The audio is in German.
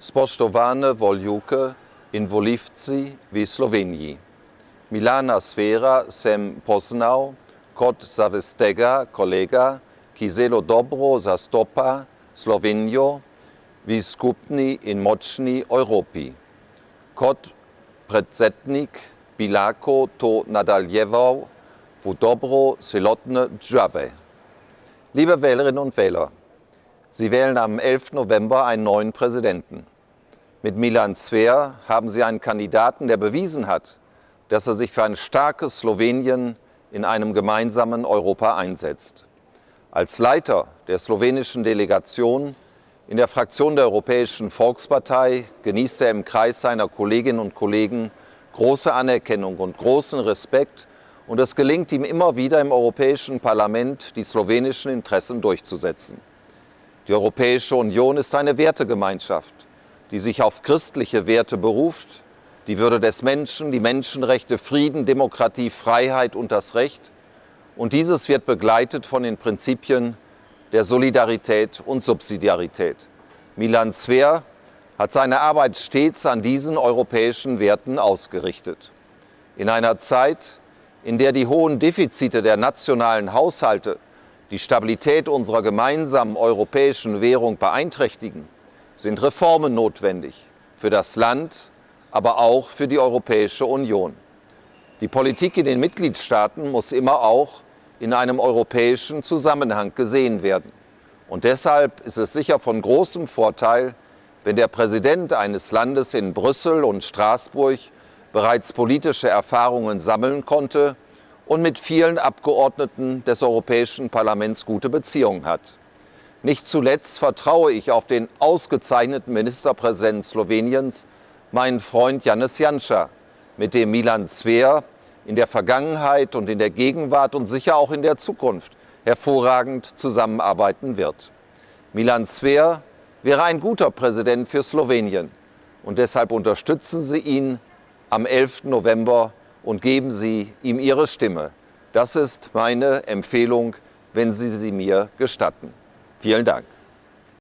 Spoštovane volivke in volivci v Sloveniji. Milana Zvera sem poznal kot zavestega kolega, ki zelo dobro zastopa Slovenijo v skupni in močni Evropi. Kot predsednik bi lahko to nadaljeval v dobro celotne države. Liebe Wählerinnen und Wähler, Sie wählen am 11. November einen neuen Präsidenten. Mit Milan Zver haben Sie einen Kandidaten, der bewiesen hat, dass er sich für ein starkes Slowenien in einem gemeinsamen Europa einsetzt. Als Leiter der slowenischen Delegation in der Fraktion der Europäischen Volkspartei genießt er im Kreis seiner Kolleginnen und Kollegen große Anerkennung und großen Respekt, und es gelingt ihm immer wieder im Europäischen Parlament, die slowenischen Interessen durchzusetzen. Die Europäische Union ist eine Wertegemeinschaft, die sich auf christliche Werte beruft, die Würde des Menschen, die Menschenrechte, Frieden, Demokratie, Freiheit und das Recht. Und dieses wird begleitet von den Prinzipien der Solidarität und Subsidiarität. Milan Zver hat seine Arbeit stets an diesen europäischen Werten ausgerichtet. In einer Zeit, in der die hohen Defizite der nationalen Haushalte die Stabilität unserer gemeinsamen europäischen Währung beeinträchtigen, sind Reformen notwendig für das Land, aber auch für die Europäische Union. Die Politik in den Mitgliedstaaten muss immer auch in einem europäischen Zusammenhang gesehen werden. Und deshalb ist es sicher von großem Vorteil, wenn der Präsident eines Landes in Brüssel und Straßburg bereits politische Erfahrungen sammeln konnte und mit vielen Abgeordneten des Europäischen Parlaments gute Beziehungen hat. Nicht zuletzt vertraue ich auf den ausgezeichneten Ministerpräsidenten Sloweniens, meinen Freund Janez Janša, mit dem Milan Zver in der Vergangenheit und in der Gegenwart und sicher auch in der Zukunft hervorragend zusammenarbeiten wird. Milan Zver wäre ein guter Präsident für Slowenien, und deshalb unterstützen Sie ihn am 11. November und geben Sie ihm Ihre Stimme. Das ist meine Empfehlung, wenn Sie sie mir gestatten. Vielen Dank.